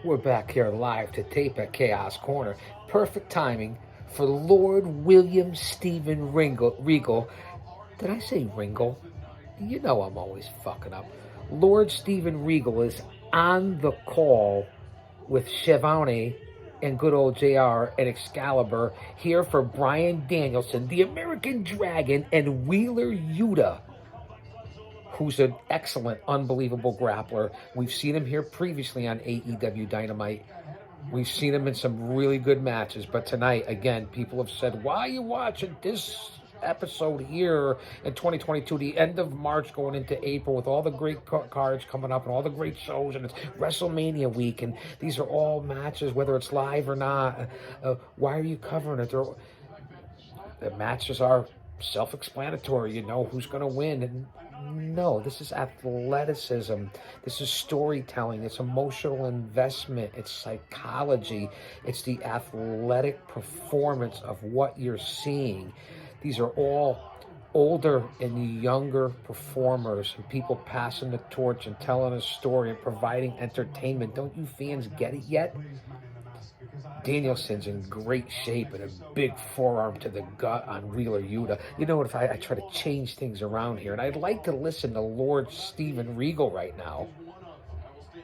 We're back here live to tape at Chaos Corner. Perfect timing for Lord William Stephen Regal. Did I say Ringle? You know I'm always fucking up. Lord Stephen Regal is on the call with Shivani and good old JR and Excalibur here for Bryan Danielson, the American Dragon, and Wheeler Yuta, who's an excellent, unbelievable grappler. We've seen him here previously on AEWDynamite. We've seen him in some really good matches, but tonight, again, people have said, why are you watching this episode here in 2022, the end of March going into April with all the great cards coming up and all the great shows, and it's WrestleMania week, and these are all matches, whether it's live or not. Why are you covering it? The matches are self-explanatory. You know who's going to win. And no, this is athleticism. This is storytelling. It's emotional investment. It's psychology. It's the athletic performance of what you're seeing. These are all older and younger performers and people passing the torch and telling a story and providing entertainment. Don't you fans get it yet? Danielson's in great shape and a big forearm to the gut on Wheeler Yuta. You know what, if I try to change things around here, and I'd like to listen to Lord Stephen Regal right now.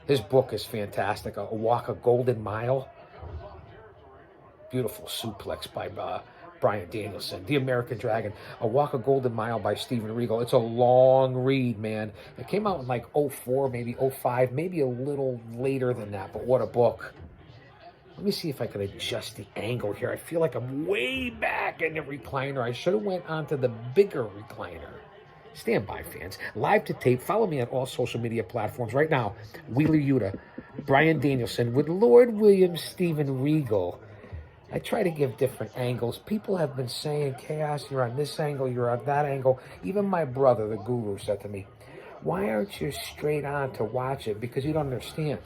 His book is fantastic, A Walk a Golden Mile. Beautiful suplex by Bryan Danielson. The American Dragon, A Walk a Golden Mile by Stephen Regal. It's a long read, man. It came out in like 04, maybe 05, maybe a little later than that, but what a book. Let me see if I can adjust the angle here. I feel like I'm way back in the recliner. I should have went onto the bigger recliner. Stand by, fans. Live to tape. Follow me on all social media platforms right now. Wheeler Yuta, Bryan Danielson with Lord William Stephen Regal. I try to give different angles. People have been saying, Chaos, you're on this angle, you're on that angle. Even my brother, the Guru, said to me, why aren't you straight on to watch it? Because you don't understand.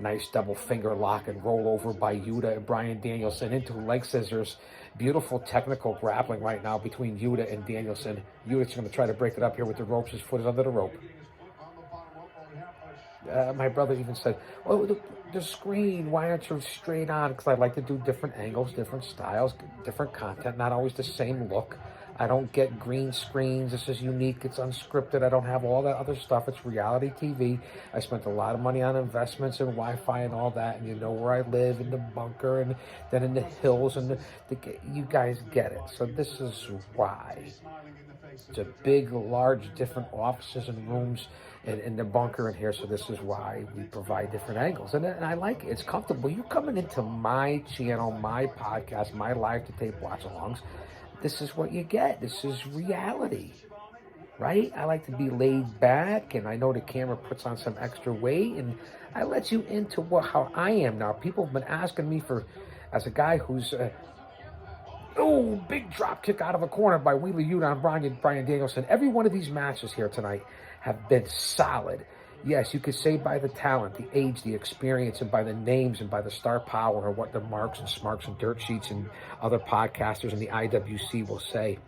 Nice double finger lock and roll over by Yuta and Bryan Danielson into leg scissors. Beautiful technical grappling right now between Yuta and Danielson. Yuta's going to try to break it up here with the ropes. His foot is under the rope. My brother even said, well, the screen, why aren't you straight on? Because I like to do different angles, different styles, different content, not always the same look. I don't get green screens. This is unique. It's unscripted. I don't have all that other stuff. It's reality TV. I spent a lot of money on investments and Wi-Fi and all that. And you know where I live, in the bunker, and then in the hills. And you guys get it. So this is why. It's a big, large, different offices and rooms in the bunker in here. So this is why we provide different angles. And I like it. It's comfortable. You're coming into my channel, my podcast, my live to tape watch-alongs. This is what you get. This is reality, right? I like to be laid back, and I know the camera puts on some extra weight, and I let you into how I am now. People have been asking me as a guy who's, big drop kick out of a corner by Wheeler Yuta on Bryan Danielson. Every one of these matches here tonight have been solid. Yes, you could say by the talent, the age, the experience, and by the names and by the star power, or what the marks and smarks and dirt sheets and other podcasters in the IWC will say,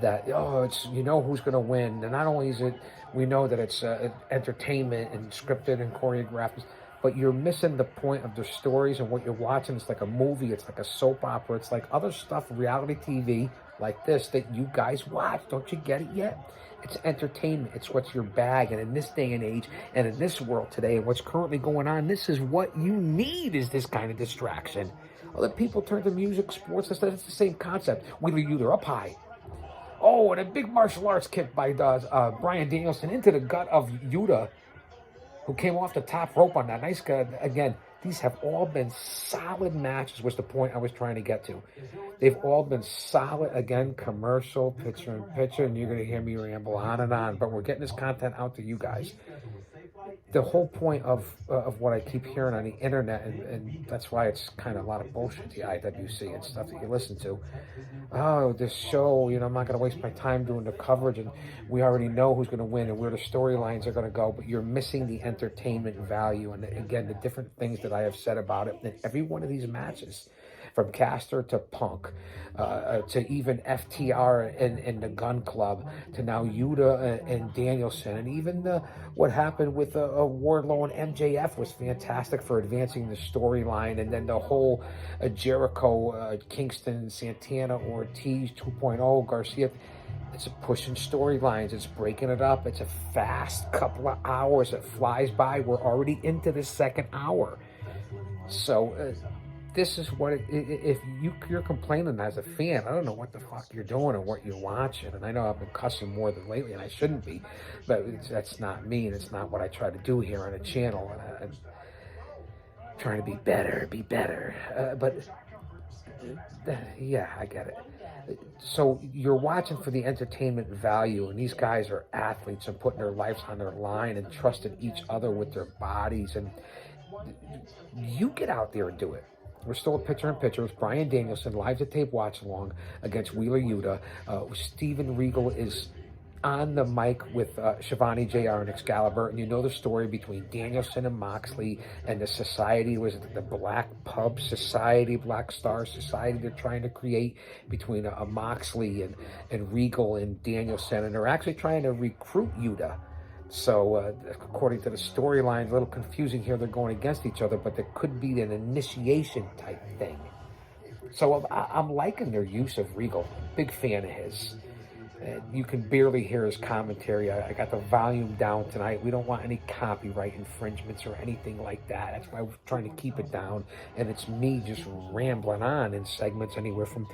that, it's, you know who's going to win. And not only is it, we know that it's entertainment and scripted and choreographed, but you're missing the point of the stories and what you're watching. It's like a movie. It's like a soap opera. It's like other stuff, reality TV like this that you guys watch. Don't you get it yet? It's entertainment. It's what's your bag. And in this day and age and in this world today and what's currently going on, this is what you need, is this kind of distraction. Other people turn to music, sports, it's the same concept. Wheeler Yuta up high. Oh, and a big martial arts kick by Bryan Danielson into the gut of Yuta, who came off the top rope on that. Nice guy. Again, these have all been solid matches, was the point I was trying to get to. They've all been solid. Again, commercial, picture-in-picture, and you're going to hear me ramble on and on. But we're getting this content out to you guys. The whole point of what I keep hearing on the internet, and that's why it's kind of a lot of bullshit, the IWC and stuff that you listen to. Oh, this show, I'm not going to waste my time doing the coverage, and we already know who's going to win and where the storylines are going to go, but you're missing the entertainment value, and again, the different things that I have said about it in every one of these matches. from Caster to Punk, to even FTR and the Gun Club, to now Yuta and Danielson, and even what happened with Wardlow and MJF was fantastic for advancing the storyline, and then the whole Jericho, Kingston, Santana, Ortiz 2.0, Garcia. It's pushing storylines. It's breaking it up. It's a fast couple of hours. It flies by. We're already into the second hour. So this is what if you're complaining as a fan, I don't know what the fuck you're doing or what you're watching. And I know I've been cussing more than lately, and I shouldn't be, but that's not me, and it's not what I try to do here on a channel. And I'm trying to be better. Yeah, I get it. So you're watching for the entertainment value, and these guys are athletes and putting their lives on their line and trusting each other with their bodies. And you get out there and do it. We're still a picture-in-picture. It's Bryan Danielson, live to tape watch-along against Wheeler Yuta. Steven Regal is on the mic with Shivani JR and Excalibur, and you know the story between Danielson and Moxley and the society, was it the Black Pub Society, Black Star Society they're trying to create between Moxley and Regal and Danielson, and they're actually trying to recruit Yuta. So according to the storyline, a little confusing here, they're going against each other, but there could be an initiation type thing. So I'm liking their use of Regal. Big fan of his. You can barely hear his commentary. I got the volume down tonight. We don't want any copyright infringements or anything like that. That's why we're trying to keep it down. And it's me just rambling on in segments anywhere from,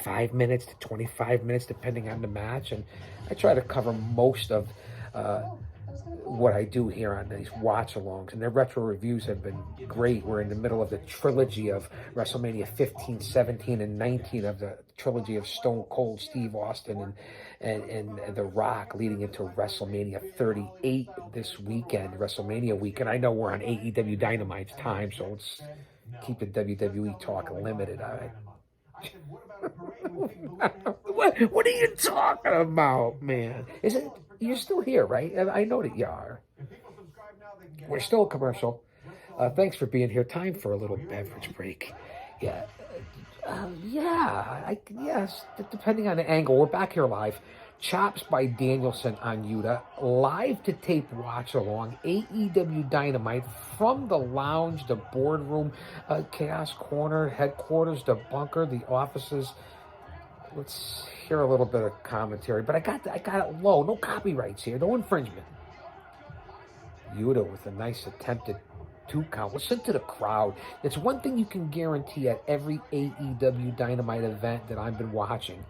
5 minutes to 25 minutes, depending on the match. And I try to cover most of what I do here on these watch-alongs, and their retro reviews have been great. We're in the middle of the trilogy of WrestleMania 15, 17, and 19 of the trilogy of Stone Cold Steve Austin and The Rock, leading into WrestleMania 38 this weekend, WrestleMania weekend. I know we're on AEW Dynamite's time, so let's keep the WWE talk limited. What are you talking about, man? Is it? You're still here, right? I know that you are. We're still a commercial. Thanks for being here. Time for a little beverage break. Yeah. Yes, depending on the angle. We're back here live. Chops by Danielson on Yuta. Live to tape watch along. AEW Dynamite from the lounge, the boardroom, Chaos Corner, headquarters, the bunker, the offices. Let's hear a little bit of commentary, but I got it low. No copyrights here, no infringement. Yuta with a nice attempted 2 count. Listen to the crowd. It's one thing you can guarantee at every AEW Dynamite event that I've been watching,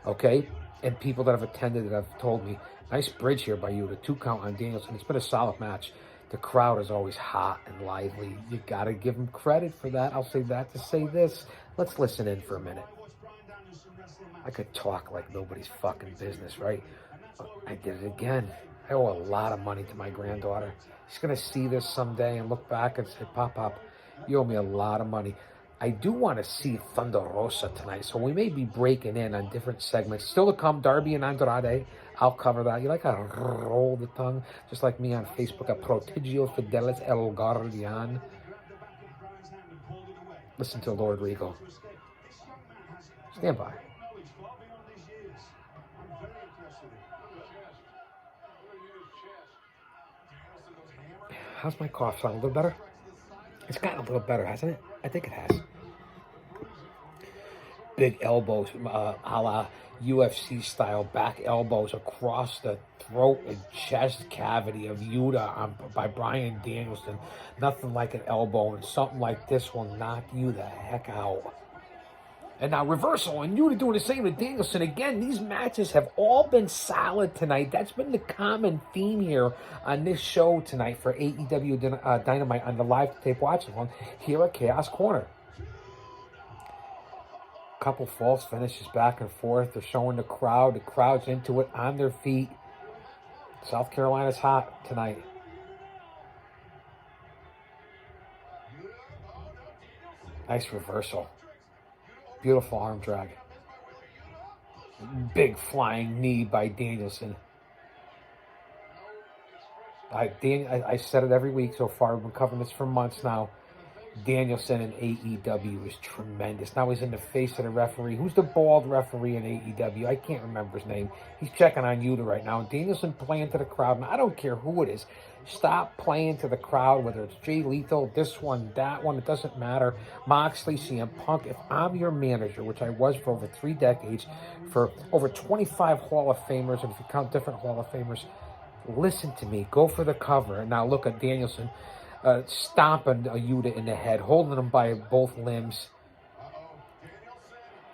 okay? And people that have attended it have told me, nice bridge here by Yuta, 2 count on Danielson. It's been a solid match. The crowd is always hot and lively. You got to give them credit for that. I'll say that to say this. Let's listen in for a minute. I could talk like nobody's fucking business, right? I did it again. I owe a lot of money to my granddaughter. She's going to see this someday and look back and say, Pop, you owe me a lot of money. I do want to see Thunder Rosa tonight, so we may be breaking in on different segments. Still to come, Darby and Andrade. I'll cover that. You like how I roll the tongue? Just like me on Facebook at Prodigio Fidelis El Guardian. Listen to Lord Regal. Stand by. How's my cough sound? A little better? It's gotten a little better, hasn't it? I think it has. Big elbows, a la UFC style, back elbows across the throat and chest cavity of Yuta by Bryan Danielson. Nothing like an elbow, and something like this will knock you the heck out. And now reversal, and Yuta doing the same to Danielson. Again, these matches have all been solid tonight. That's been the common theme here on this show tonight for AEW Dynamite on the live tape watch along here at Chaos Corner. Couple false finishes back and forth. They're showing the crowd. The crowd's into it, on their feet. South Carolina's hot tonight. Nice reversal. Beautiful arm drag. Big flying knee by Danielson. I said it every week so far. We've been covering this for months now. Danielson in AEW is tremendous. Now he's in the face of the referee. Who's the bald referee in AEW? I can't remember his name. He's checking on Yuta right now. And Danielson playing to the crowd. And I don't care who it is. Stop playing to the crowd, whether it's Jay Lethal, this one, that one. It doesn't matter. Moxley, CM Punk. If I'm your manager, which I was for over 3 decades, for over 25 Hall of Famers, and if you count different Hall of Famers, listen to me. Go for the cover. And now look at Danielson. Stomping Yuta in the head, holding him by both limbs.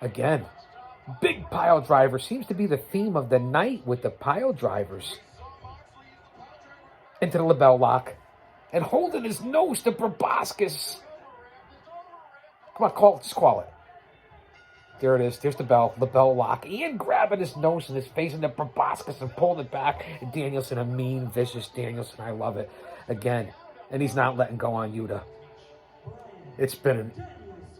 Again, big pile driver seems to be the theme of the night with the pile drivers. Into the label lock. And holding his nose to proboscis. Come on, just call it. There it is. There's the bell lock. And grabbing his nose and his face in the proboscis and pulling it back. And Danielson, a mean, vicious Danielson. I love it. Again. And he's not letting go on Yuta. It's been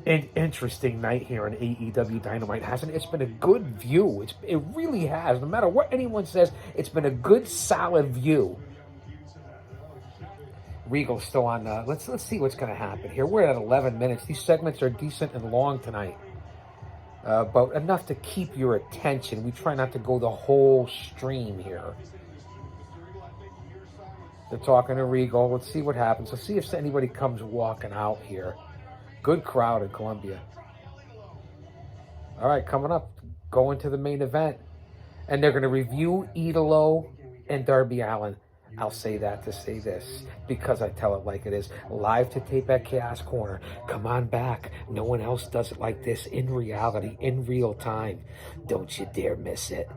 an interesting night here on AEW Dynamite, hasn't it? It's been a good view. It really has. No matter what anyone says, it's been a good, solid view. Regal's still on. Let's see what's going to happen here. We're at 11 minutes. These segments are decent and long tonight. But enough to keep your attention. We try not to go the whole stream here. They're talking to Regal. Let's see what happens. Let's see if anybody comes walking out here. Good crowd in Columbia. All right, coming up, going to the main event. And they're going to review Idolo and Darby Allin. I'll say that to say this, because I tell it like it is. Live to tape at Chaos Corner. Come on back. No one else does it like this in reality, in real time. Don't you dare miss it.